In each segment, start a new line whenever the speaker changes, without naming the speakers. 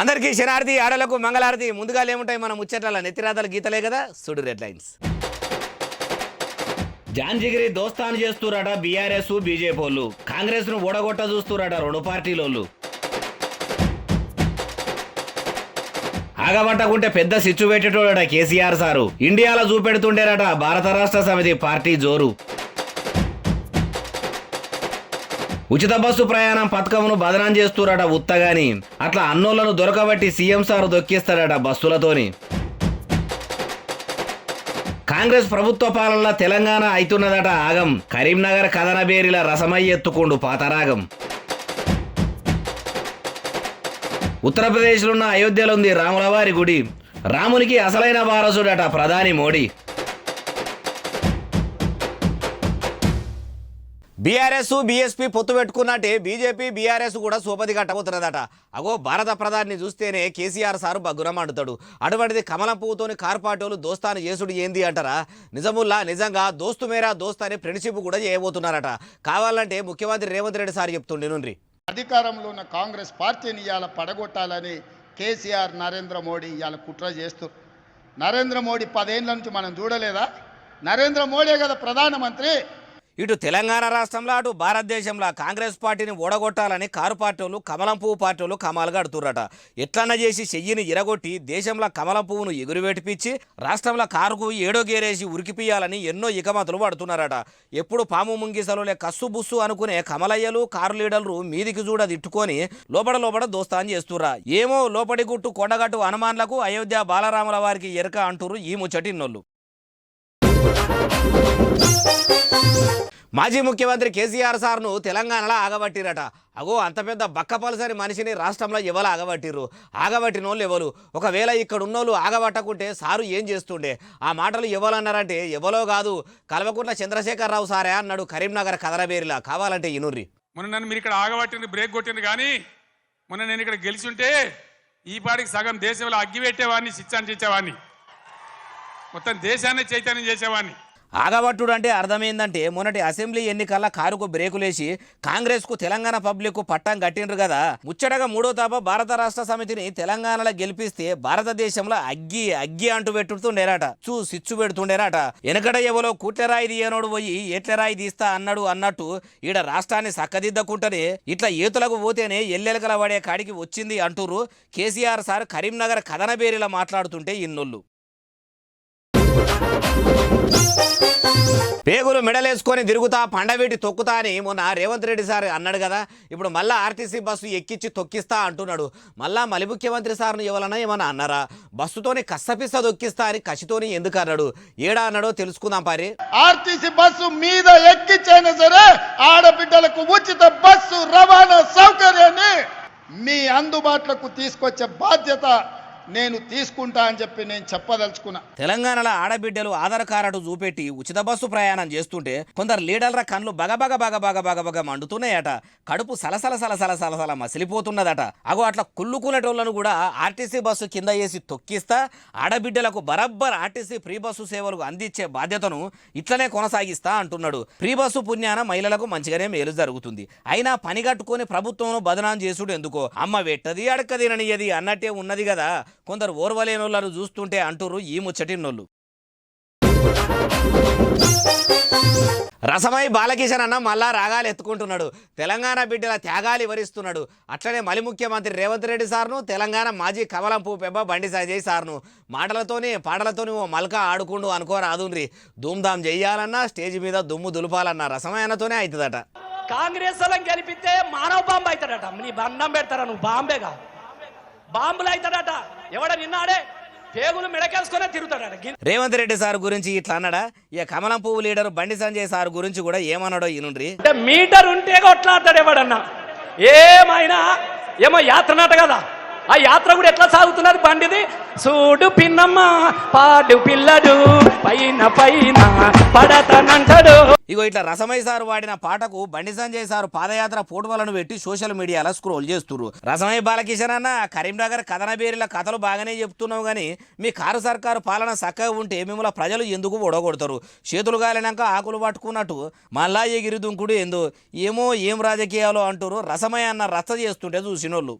అందరికీ శనార్థి ఆడలకు మంగళారతి. ముందుగా ఏముంటాయి మన ముచ్చట్ల నెత్తిరాతల గీతలే కదా, సుడు రెడ్ లైన్స్. జాంజిగిరి దోస్తాను చేస్తురట బీఆర్ఎస్ బీజేపీ వాళ్ళు. కాంగ్రెస్ ను ఓడగొట్ట చూస్తురట రెండు పార్టీలోళ్ళు. ఆగబట్టకుంటే పెద్ద సిచ్చు పెట్టేటోడట కేసీఆర్ సారు. ఇండియాలో చూపెడుతుండేరట భారత రాష్ట్ర సమితి పార్టీ జోరు. ఉచిత బస్సు ప్రయాణం పథకంను బదనాం చేస్తురట ఉత్తగాని. అట్లా అన్నోళ్లను దొరకబట్టి సీఎం సారు దొక్కిస్తాడట బస్సులతోని. కాంగ్రెస్ ప్రభుత్వ పాలనలో తెలంగాణ అయితున్నదట ఆగం. కరీంనగర్ కథనబేరిల రసమయ్య ఎత్తుకుండు పాతరాగం. ఉత్తరప్రదేశ్లో ఉన్న అయోధ్యలో ఉంది రాములవారి గుడి. రామునికి అసలైన వారసుడట ప్రధాని మోడీ. బీఆర్ఎస్ బీఎస్పీ పొత్తు పెట్టుకున్నట్టే బీజేపీ బీఆర్ఎస్ కూడా సోపది కట్టబోతున్నదట. అగో భారత ప్రధాని చూస్తేనే కేసీఆర్ సారు బగ్గురం అంటుతాడు. అటువంటిది కమలం పువ్వుతోని కార్పాటోలు దోస్తాను చేసుడు ఏంది అంటారా? నిజముల్లా నిజంగా దోస్తు మేరా దోస్త్ అనే ఫ్రెండ్షిప్ కూడా చేయబోతున్నారట. కావాలంటే ముఖ్యమంత్రి రేవంత్ రెడ్డి సార్ చెప్తుండే నుండి
అధికారంలో ఉన్న కాంగ్రెస్ పార్టీని ఇవాళ పడగొట్టాలని కేసీఆర్ నరేంద్ర మోడీ ఇవాళ కుట్ర చేస్తారు. నరేంద్ర మోడీ 10 ఏళ్ళ నుంచి మనం చూడలేదా? నరేంద్ర మోడీ కదా ప్రధానమంత్రి.
ఇటు తెలంగాణ రాష్ట్రంలో అటు భారతదేశంలో కాంగ్రెస్ పార్టీని ఓడగొట్టాలని కారు పార్టీలు కమలం పువ్వు పార్టీలు కమాలు కడుతుర్రట. ఎట్లన్నా చేసి చెయ్యిని ఇరగొట్టి దేశంలో కమలం పువ్వును ఎగురువేటిపించి రాష్ట్రంలో కారుకు ఏడో గేరేసి ఉరికిపియాలని ఎన్నో ఇకమతులు పడుతున్నారట. ఎప్పుడు పాము ముంగిసలులే కస్సు బుస్సు అనుకునే కమలయ్యలు కారు లీడర్లు మీదికి చూడ తిట్టుకొని లోపల దోస్తాన్ చేస్తుర్రా. ఏమో లోపడి గుట్టు కొండగట్టు హనుమాన్లకు అయోధ్య బాలరాముల వారికి ఎరక అంటురు ఈ ముచ్చటిన్నోళ్ళు. మాజీ ముఖ్యమంత్రి కేసీఆర్ సార్ను తెలంగాణలో ఆగబట్టిరట. అగో అంత పెద్ద బక్కపలసరి మనిషిని రాష్ట్రంలో ఎవరు ఆగబట్టిర్రు? ఆగబట్టినోళ్ళు ఎవరు? ఒకవేళ ఇక్కడ ఉన్నోళ్ళు ఆగబట్టకుంటే సారు ఏం చేస్తుండే? ఆ మాటలు ఎవరన్నారంటే ఎవరో కాదు, కల్వకుంట్ల చంద్రశేఖరరావు సారే అన్నాడు కరీంనగర్ కదరబేరిలా. కావాలంటే ఇనుర్రి.
మొన్న నన్ను మీరు ఇక్కడ ఆగబట్టింది బ్రేక్ కొట్టింది, కానీ మొన్న నేను ఇక్కడ గెలిచి ఉంటే ఈ పాటికి సగం దేశంలో అగ్గి పెట్టేవాడిని, శిక్షాన్ని చేసేవాడిని, మొత్తం దేశాన్ని చైతన్యం చేసేవాడిని.
ఆగబట్టుడు అంటే అర్థమైందంటే మొన్నటి అసెంబ్లీ ఎన్నికల్లో కారుకు బ్రేకులేసి కాంగ్రెస్కు తెలంగాణ పబ్లిక్ పట్టం కట్టిండ్రు కదా. ముచ్చటగా 3వ తాప భారత రాష్ట్ర సమితిని తెలంగాణలో గెలిపిస్తే భారతదేశంలో అగ్గి అంటూ పెట్టుతుండేరట. సిచ్చు పెడుతుండేరట. వెనకడ ఎవరో కూట్లరాయి తీయనోడు పోయి ఏట్లరాయి తీస్తా అన్నట్టు ఈడ రాష్ట్రాన్ని సక్కదిద్దకుంటనే ఇట్లా ఏతులకు పోతేనే ఎల్లెలకల పడే కాడికి వచ్చింది అంటూరు కేసీఆర్ సార్ కరీంనగర్ కథనబేరిలా మాట్లాడుతుంటే ఇన్నోళ్ళు. పేగులు మెడలేసుకొని తిరుగుతా పండబెట్టి తొక్కుతా అని మొన్న రేవంత్ రెడ్డి సార్ అన్నాడు కదా. ఇప్పుడు మళ్ళా ఆర్టీసీ బస్సు ఎక్కించి తొక్కిస్తా అంటున్నాడు. మళ్ళా మలి ముఖ్యమంత్రి సార్ను ఎవరన్నా ఏమన్నా అన్నారా? బస్సుతోని కස්සపిస్స తొక్కిస్తా అని కసితోని ఎందుకు అన్నాడు? ఏడా అన్నాడో తెలుసుకుందాం పారి.
ఆర్టీసీ బస్సు మీద ఎక్కించైనా సరే ఆడబిడ్డలకు ఉచిత బస్సు రవాణా సౌకర్యాన్ని మీ అందుబాటులోకి తీసుకొచ్చే బాధ్యత నేను తీసుకుంటా అని చెప్పి నేను చెప్పదలుచుకున్నా.
తెలంగాణలో ఆడబిడ్డలు ఆధార్ కార్డు చూపెట్టి ఉచిత బస్సు ప్రయాణం చేస్తుంటే కొందరు లీడర్ల కళ్ళు బగ మండుతున్నాయట. కడుపు సలసల మసిలిపోతున్నదట. అగో అట్లా కుళ్ళుకునేటోళ్లను కూడా ఆర్టీసీ బస్సు కింద వేసి తొక్కిస్తా ఆడబిడ్డలకు బరబ్బర్ ఆర్టీసీ ఫ్రీ బస్సు సేవలు అందించే బాధ్యతను ఇట్లనే కొనసాగిస్తా అంటున్నాడు. ఫ్రీ బస్సు పుణ్యాన మహిళలకు మంచిగానే మేలు జరుగుతుంది. అయినా పని కట్టుకొని ప్రభుత్వం బదనాం చేసుడు ఎందుకో? అమ్మ వెట్టది అడక్కదిననియది అన్నట్టే ఉన్నది కదా. కొందరు ఓర్వలేనోళ్ళను చూస్తుంటే అంటూరు ఈ ముచ్చటిన్నోళ్ళు. రసమై బాలకిషన్ అన్న మళ్ళా రాగాలు ఎత్తుకుంటున్నాడు. తెలంగాణ బిడ్డల త్యాగాలు వివరిస్తున్నాడు. అట్లనే మలి ముఖ్యమంత్రి రేవంత్ రెడ్డి సార్ను తెలంగాణ మాజీ కమలం పువ్వు బండి సంజయ్ సార్ను మాటలతోని పాటలతోని ఓ మల్క ఆడుకుండు అనుకోరాదుండ్రి. ధూమ్ధాం చెయ్యాలన్నా స్టేజ్ మీద దుమ్ము దులుపాలన్నా రసమయనతోనే అవుతుందట.
కాంగ్రెస్ వాళ్ళని గెలిపితే మానవ బాంబు అవుతాడట. నీ బంధం పెడతారా? నువ్వు బాంబేగా బాంబులు అవుతాడట. ఎవడ నిన్నాడే పేగులు మెడకేసుకునే తిరుగుతాడట.
రేవంత్ రెడ్డి సార్ గురించి ఇట్లా అన్నాడా? ఇక కమలం పువ్వు లీడర్ బండి సంజయ్ సార్ గురించి కూడా ఏమన్నాడో ఈనుండ్రి.
అంటే మీటర్ ఉంటే కొట్లాడతాడు ఎవడన్నా. ఏమైనా ఏమో యాత్రనట కదా, ఆ యాత్ర కూడా ఎట్లా సాగుతున్నది బండిది. చూడు పిన్నమ్మ పాడు పిల్లడు పైన పడతానంటాడు.
ఇగో ఇట్లా రసమయ్య సార్ వాడిన పాటకు బండి సంజయ్ సార్ పాదయాత్ర ఫోటోలను పెట్టి సోషల్ మీడియాలో స్క్రోల్ చేస్తున్నారు. రసమయ్య బాలకిషన్ అన్న కరీంనగర్ కథనబేరిల కథలు బాగానే చెప్తున్నావు కానీ మీ కారు సర్కారు పాలన చక్కగా ఉంటే మిమ్మల్ని ప్రజలు ఎందుకు ఓడగొడతారు? చేతులు గాలినాక ఆకులు పట్టుకున్నట్టు మళ్ళా ఎగిరి దుంకుడు ఏందో ఏమో ఏం రాజకీయాలు అంటారు రసమయ్య అన్న రచ్చ చేస్తుంటే చూసినోళ్ళు.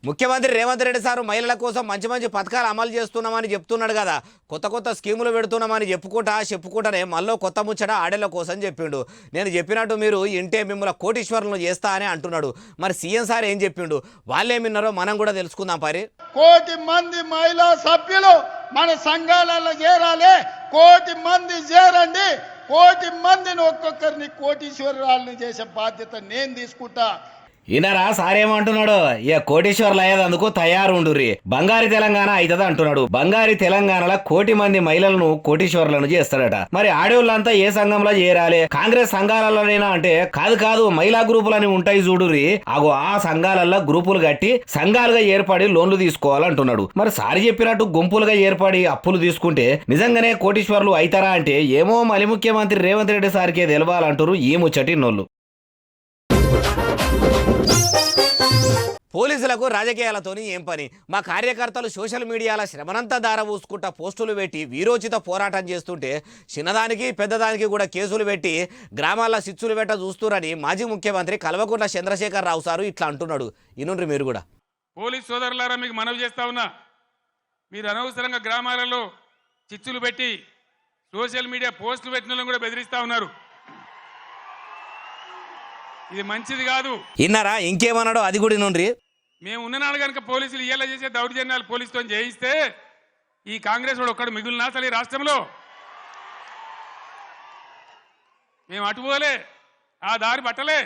ముఖ్యమంత్రి రేవంత్ రెడ్డి సారు మహిళల కోసం మంచి మంచి పథకాలు అమలు చేస్తున్నామని చెప్తున్నాడు కదా, కొత్త కొత్త స్కీములు పెడుతున్నామని చెప్పుకుంటానే మళ్ళీ కొత్త ముచ్చట ఆడేళ్ల కోసం చెప్పిండు. నేను చెప్పినట్టు మీరు ఇంటే మిమ్మల్ని కోటీశ్వరులను చేస్తా అని అంటున్నాడు. మరి సీఎం సార్ ఏం చెప్పిండు, వాళ్ళేమిన్నారో మనం కూడా తెలుసుకుందాం.
1 కోటి మంది మహిళా సభ్యులు మన సంఘాలలో చేరాలి. 1 కోటి మంది చేరండి. 1 కోటి మందిని ఒక్కొక్కరిని కోటీశ్వరాలను చేసే బాధ్యత నేను తీసుకుంటా.
ఈయనరా సారేమంటున్నాడు, ఇక కోటీశ్వర్లు అయ్యేదందుకు తయారుండుర్రి, బంగారి తెలంగాణ అవుతుంది అంటున్నాడు. బంగారి తెలంగాణలో 1 కోటి మంది మహిళలను కోటీశ్వర్లను చేస్తాడట. మరి ఆడవాళ్ళంతా ఏ సంఘంలో చేరాలి, కాంగ్రెస్ సంఘాలలోనైనా అంటే కాదు మహిళా గ్రూపులని ఉంటాయి చూడుర్రి, అగో ఆ సంఘాలలో గ్రూపులు కట్టి సంఘాలుగా ఏర్పడి లోన్లు తీసుకోవాలంటున్నాడు. మరి సారి చెప్పినట్టు గుంపులుగా ఏర్పడి అప్పులు తీసుకుంటే నిజంగానే కోటీశ్వర్లు అవుతారా అంటే ఏమో మలి ముఖ్యమంత్రి రేవంత్ రెడ్డి సార్కే తెలవాలంటారు ఈ ముచ్చటిన్నోళ్ళు. పోలీసులకు రాజకీయాలతోని ఏం పని, మా కార్యకర్తలు సోషల్ మీడియాలో శ్రమనంతా దారవూసుకుంటా పోస్టులు పెట్టి వీరోచిత పోరాటం చేస్తుంటే చిన్నదానికి పెద్దదానికి కూడా కేసులు పెట్టి గ్రామాల్లో సిచ్చులు పెట్ట చూస్తురని మాజీ ముఖ్యమంత్రి కల్వకుంట్ల చంద్రశేఖర్ రావు సారు ఇట్లా అంటున్నాడు. ఇనుండ్రి మీరు కూడా.
పోలీస్ సోదరులారా, మీకు మనవి చేస్తా ఉన్నా, మీరు అనవసరంగా గ్రామాలలో చిచ్చులు పెట్టి సోషల్ మీడియా పోస్టులు పెట్టిన వాళ్ళని కూడా బెదిరిస్తా ఉన్నారు. ఇది మంచిది కాదు.
ఇన్నారా ఇంకేమన్నాడో అది కూడా నుండ్రి.
మేము ఉన్ననాడు కనుక పోలీసులు ఇలా చేసే దౌర్జన్యాలు పోలీసుతో చేయిస్తే ఈ కాంగ్రెస్ వాడు ఒక్కడు మిగులునా అసలు ఈ రాష్ట్రంలో? మేము అటుపోలే, ఆ దారి పట్టలే,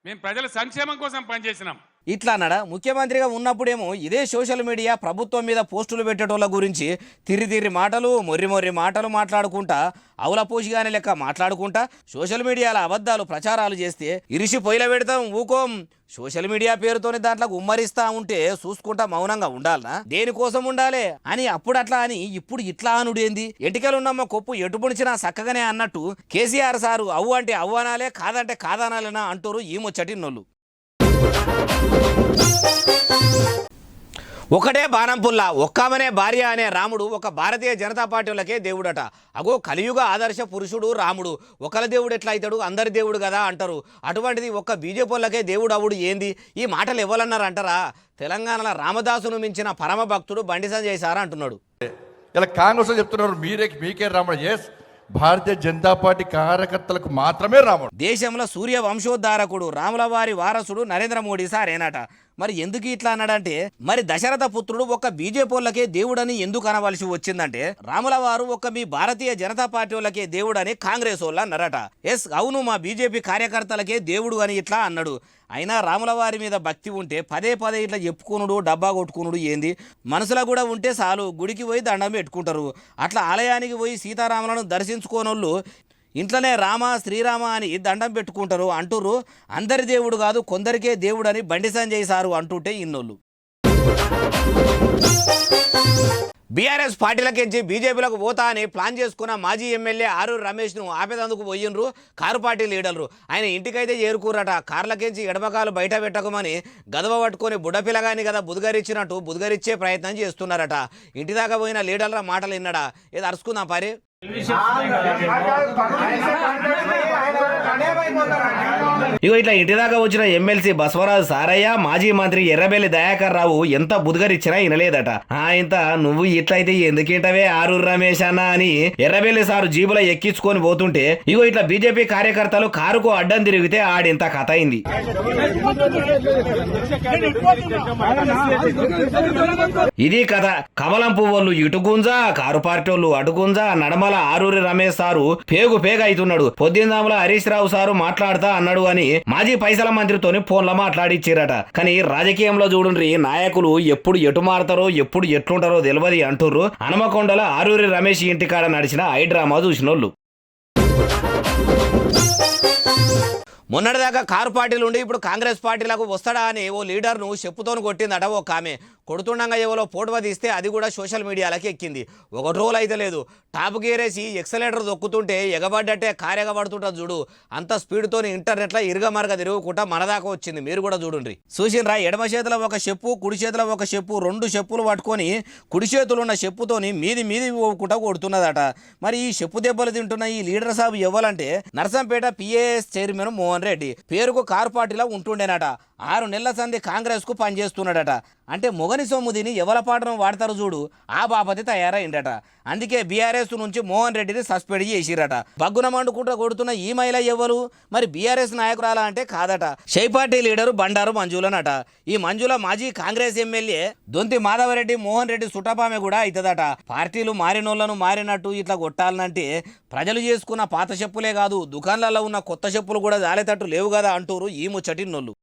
మేము ప్రజల సంక్షేమం కోసం పనిచేసినాం.
ఇట్లా అన్నాడా? ముఖ్యమంత్రిగా ఉన్నప్పుడేమో ఇదే సోషల్ మీడియా ప్రభుత్వం మీద పోస్టులు పెట్టేటోళ్ళ గురించి తిరిగి మాటలు మొర్రి మాటలు మాట్లాడుకుంటా అవులపోషిగానే లెక్క మాట్లాడుకుంటా సోషల్ మీడియాలో అబద్ధాలు ప్రచారాలు చేస్తే ఇరిసి పొయ్యిల పెడతాం ఊకోం. సోషల్ మీడియా పేరుతోని దాంట్లో ఉమ్మరిస్తా ఉంటే చూసుకుంటా మౌనంగా ఉండాలనా? దేనికోసం ఉండాలి అని అప్పుడు అట్లా అని ఇప్పుడు ఇట్లా అనుడేంది? ఎంటికలున్నమ్మ కొప్పు ఎటుపుడిచినా చక్కగానే అన్నట్టు కేసీఆర్ సారు అవ్వు అంటే అవ్వు అనాలే, కాదంటే కాదనాలేనా అంటారు ఈ ముచ్చటిన్నోళ్ళు. ఒకటే బాణం పుల్ల ఒక్కమనే భార్య అనే రాముడు ఒక భారతీయ జనతా పార్టీలకే దేవుడట. అగో కలియుగ ఆదర్శ పురుషుడు రాముడు. ఒకరి దేవుడు ఎట్లా అవుతాడు, అందరి దేవుడు కదా అంటారు. అటువంటిది ఒక్క బీజేపీలకే దేవుడు అవుడు ఏంది? ఈ మాటలు ఎవరన్నారు అంటారా? తెలంగాణలో రామదాసును మించిన పరమ భక్తుడు బండి సంజయ్ సార్ అంటున్నాడు.
ఇలా కాంగ్రెస్ చెప్తున్నారు మీకే రాముడు. ఎస్, భారతీయ జనతా పార్టీ కార్యకర్తలకు మాత్రమే రాముడు.
దేశంలో సూర్య వంశోద్ధారకుడు రాముల వారి వారసుడు నరేంద్ర మోడీ సారేనట. మరి ఎందుకు ఇట్లా అన్నాడంటే, మరి దశరథ పుత్రుడు ఒక్క బీజేపీలకే దేవుడని ఎందుకు అనవలసి వచ్చిందంటే, రాముల వారు ఒక్క మీ భారతీయ జనతా పార్టీ వాళ్ళకే దేవుడని కాంగ్రెస్ వాళ్ళు అన్నారట. ఎస్ అవును, మా బీజేపీ కార్యకర్తలకే దేవుడు అని ఇట్లా అన్నాడు. అయినా రాముల వారి మీద భక్తి ఉంటే పదే ఇట్లా చెప్పుకునుడు డబ్బా కొట్టుకునుడు ఏంది? మనసులో కూడా ఉంటే చాలు గుడికి పోయి దండం పెట్టుకుంటారు. అట్లా ఆలయానికి పోయి సీతారాములను దర్శించుకోనోళ్ళు ఇంట్లోనే రామ శ్రీరామ అని దండం పెట్టుకుంటారు అంటుర్రు. అందరి దేవుడు కాదు కొందరికే దేవుడు అని బండి సంజయ్ సారు అంటుంటే ఇన్నోళ్ళు. బీఆర్ఎస్ పార్టీలకించి బీజేపీలకు పోతా అని ప్లాన్ చేసుకున్న మాజీ ఎమ్మెల్యే ఆరూరు రమేష్ను ఆపేదందుకు పోయినరు కారు పార్టీ లీడర్లు. ఆయన ఇంటికైతే చేరుకురట. కార్లకించి ఎడమకాలు బయట పెట్టకమని గదవ పట్టుకొని బుడ్డపిల్లగాని కదా బుధగరిచ్చినట్టు బుధగరిచ్చే ప్రయత్నం చేస్తున్నారట. ఇంటి దాకా పోయిన లీడర్ల మాటలు విన్నాడా? ఏది అరుచుకుందాం పారి. ఇగో ఇట్లా ఇంటి దాకా వచ్చిన ఎమ్మెల్సీ బసవరాజు సారయ్య మాజీ మంత్రి ఎర్రబెల్లి దయాకర్ రావు ఎంత బుధగరిచ్చినా వినలేదట. ఇంత నువ్వు ఇట్లయితే ఎందుకేంటవే ఆరూరు రమేష్ అన్న అని ఎర్రబెల్లి సారు జీబులో ఎక్కించుకొని పోతుంటే ఇగో ఇట్లా బీజేపీ కార్యకర్తలు కారుకు అడ్డం తిరిగితే ఆడింత కథ అయింది. ఇది కథ. కమలం పువ్వులు ఇటుగుంజా, కారు పార్టీ వాళ్ళు అటుగుంజా, నడమల ఆరూరి రమేష్ సారు పేగు అవుతున్నాడు. పొద్దుందాముల హరీష్ రావు సారు మాట్లాడతా అన్నాడు అని మాజీ పైసల మంత్రితోని ఫోన్లో మాట్లాడిచ్చిరట. కానీ రాజకీయంలో చూడండి, నాయకులు ఎప్పుడు ఎటు మారతారో ఎప్పుడు ఎట్లుంటారో తెలియదు అంటుర్రు. హనుమకొండలో ఆరూరి రమేష్ ఇంటికాడ నడిచిన ఐ డ్రామా చూసినోళ్ళు. మొన్నటిదాకా కారు పార్టీలు ఉండి ఇప్పుడు కాంగ్రెస్ పార్టీలకు వస్తాడా అని ఓ లీడర్ను చెప్పుతోని కొట్టిందట ఒక ఆమె. కొడుతుండగా ఎవరో ఫోటో తీస్తే అది కూడా సోషల్ మీడియాలకి ఎక్కింది. ఒక రోజు అయితే లేదు, టాప్ గేరేసి ఎక్సలేటర్ దొక్కుతుంటే ఎగబడ్డట్టే కారు ఎగబడుతుంటుంది చూడు. అంత స్పీడ్తో ఇంటర్నెట్లో ఇరుగమరగ తిరుగుకుంటా మనదాకా వచ్చింది. మీరు కూడా చూడండి. చూసినరా, ఎడమ చేతిలో ఒక చెప్పు కుడి చేతిలో ఒక చెప్పు, 2 చెప్పులు పట్టుకొని కుడి చేతులు ఉన్న చెప్పుతోని మీది పోకుండా కొడుతున్నదట. మరి ఈ చెప్పు దెబ్బలు తింటున్న ఈ లీడర్ సాబ్ ఇవ్వాలంటే నర్సంపేట పిఏఎస్ చైర్మన్ మోహన్ రెడ్డి పేరుకు కారు పార్టీలో ఉంటుండేనట. 6 నెలల సంది కాంగ్రెస్కు పనిచేస్తున్నాడట. అంటే మొగని సొమ్ము తిని ఎవల పాటను వాడతారు చూడు ఆ బాపతి తయారైందట. అందుకే బీఆర్ఎస్ నుంచి మోహన్ రెడ్డిని సస్పెండ్ చేసిరట. బగ్గున మండుకుంటూ కొడుతున్న ఈ మహిళ ఎవరు? మరి బీఆర్ఎస్ నాయకురాలా అంటే కాదట. షై పార్టీ లీడరు బండారు మంజులనట. ఈ మంజుల మాజీ కాంగ్రెస్ ఎమ్మెల్యే దొంతి మాధవరెడ్డి మోహన్ రెడ్డి సుటపామె కూడా అవుతుందట. పార్టీలు మారినోళ్లను మారినట్టు ఇట్లా కొట్టాలనంటే ప్రజలు చేసుకున్న పాత చెప్పులే కాదు దుకాణాలలో ఉన్న కొత్త చెప్పులు కూడా జాలేటట్టు లేవు కదా అంటూరు ఈ ముచ్చటిన్నోళ్ళు.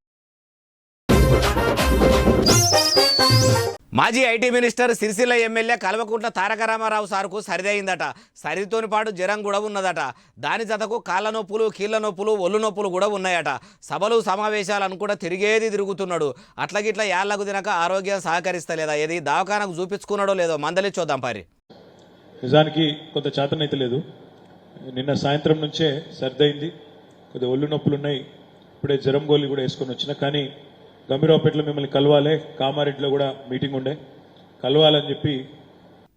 మాజీ IT minister Sircilla MLA Kalvakuntla Taraka Rama Rao సార్కు సరిదయిందట. సరితోని పాటు జ్వరం కూడా ఉన్నదట. దాని జతకు కాళ్ళ నొప్పులు కీళ్ళ నొప్పులు ఒళ్ళు నొప్పులు కూడా ఉన్నాయట. సభలు సమావేశాలను కూడా తిరుగుతున్నాడు. అట్లగిట్లా యాళ్లకు తినక ఆరోగ్యం సహకరిస్తలేదా? ఏది దవాఖానకు చూపించుకున్నాడో లేదో మందలి చూద్దాం పారి.
నిజానికి కొంత చేతనైతే లేదు. నిన్న సాయంత్రం నుంచే సర్దయింది, కొద్దిగా ఒళ్ళు నొప్పులు ఉన్నాయి. ఇప్పుడే జ్వరం గోళీ కూడా వేసుకొని వచ్చిన. కానీ గంభీరావుపేటలో మిమ్మల్ని కలవాలి, కామారెడ్డిలో కూడా మీటింగ్ ఉండే, కలవాలని చెప్పి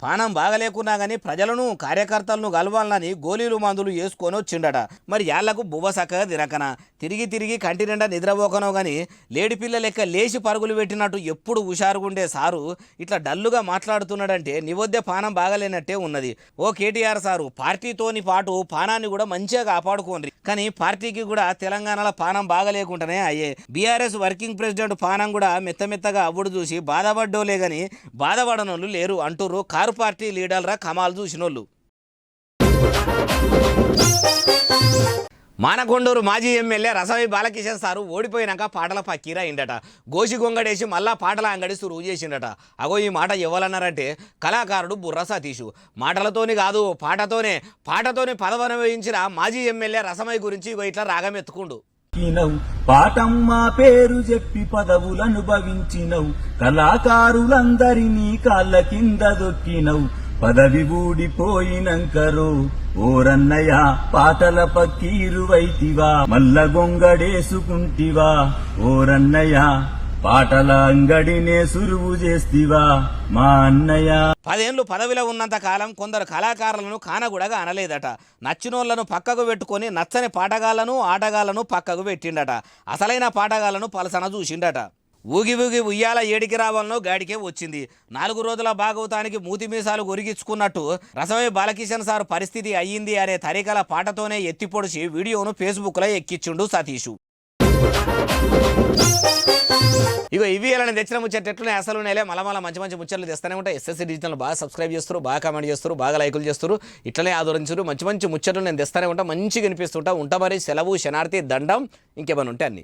పానం బాగలేకున్నా కానీ ప్రజలను కార్యకర్తలను కలవాలని గోళీలు మందులు వేసుకొని వచ్చిండట. మరి యాళ్లకు బువ్వ సక్కగా తినకనా తిరిగి కంటి నిండా నిద్రపోకనో కానీ లేడి పిల్ల లెక్క లేచి పరుగులు పెట్టినట్టు ఎప్పుడు హుషారుగుండే సారు ఇట్లా డల్లుగా మాట్లాడుతున్నాడంటే నివద్య పానం బాగలేనట్టే ఉన్నది. ఓ కేటీఆర్ సారు పార్టీతోని పాటు పానాన్ని కూడా మంచిగా కాపాడుకోండి. కానీ పార్టీకి కూడా తెలంగాణలో పానం బాగలేకుండానే అయ్యే. బీఆర్ఎస్ వర్కింగ్ ప్రెసిడెంట్ పానం కూడా మెత్తమెత్తగా అవ్వడు చూసి బాధపడ్డోలే కానీ బాధపడనోళ్ళు లేరు అంటూరు కారు పార్టీ లీడర్రా కమాలు చూసినోళ్ళు. మానకొండూరు మాజీ ఎమ్మెల్యే రసమై బాలకిషన్ సారు ఓడిపోయినాక పాటల పక్కీరా అయిందట. గోసి గొంగడేసి మళ్ళా పాటల అంగడి సురువు చేసిండట. అగో ఈ మాట ఎవరన్నారంటే కళాకారుడు బుర్ర సతీషు. మాటలతోని కాదు పాటతోని పదవనుభవించిన మాజీ ఎమ్మెల్యే రసమై గురించి ఇగో ఇట్లా రాగం ఎత్తుకుండు.
పాటమ్మా పేరు చెప్పి పదవులనుభవించినవు, కళాకారులందరినీ కాళ్ళ కింద దొక్కినవు, పదవి ఊడిపోయినంకరో ఓరన్నయ్య పాటల పక్కీరు వైతివా, మల్ల గొంగడేసుకుంటివా ఓరన్నయ్య పాటల అంగడినే సురువు చేస్తివా మా అన్నయ్య.
10 ఏళ్ళు పదవిలో ఉన్నంత కాలం కొందరు కళాకారులను కానగూడగా అనలేదట. నచ్చినోళ్లను పక్కకు పెట్టుకొని నచ్చని పాటగాళ్లను ఆటగాళ్లను పక్కకు పెట్టిండట. అసలైన పాటగాళ్లను పలసన చూసిండట. ఊగి ఉయ్యాల ఏడికి రావాలనో గాడికే వచ్చింది. 4 రోజుల భాగవతానికి మూతి మీసాలు ఒరిగించుకున్నట్టు రసమై బాలకిషన్ సార్ పరిస్థితి అయ్యింది అనే తరీకల పాటతోనే ఎత్తిపొడిచి వీడియోను ఫేస్బుక్లో ఎక్కించుండు సతీషు. ఇగో ఇవి ఎలా తెచ్చిన ముచ్చట్లు అసలు నెలే మళ్ళీ మంచి ముచ్చట్లు తెస్తూనే ఉంటాయి. ఎస్ఎస్సీ డిజిటల్ బాగా సబ్స్క్రైబ్ చేస్తారు, బాగా కామెంట్ చేస్తారు, బాగా లైకులు చేస్తారు. ఇట్లనే ఆదరించారు. మంచి ముచ్చట్లు నేను తెస్తూనే ఉంటా, మంచిగా వినిపిస్తుంటా. ఉంటా మరి సెలవు శనార్థి దండం ఇంకేమైనా ఉంటే అన్ని.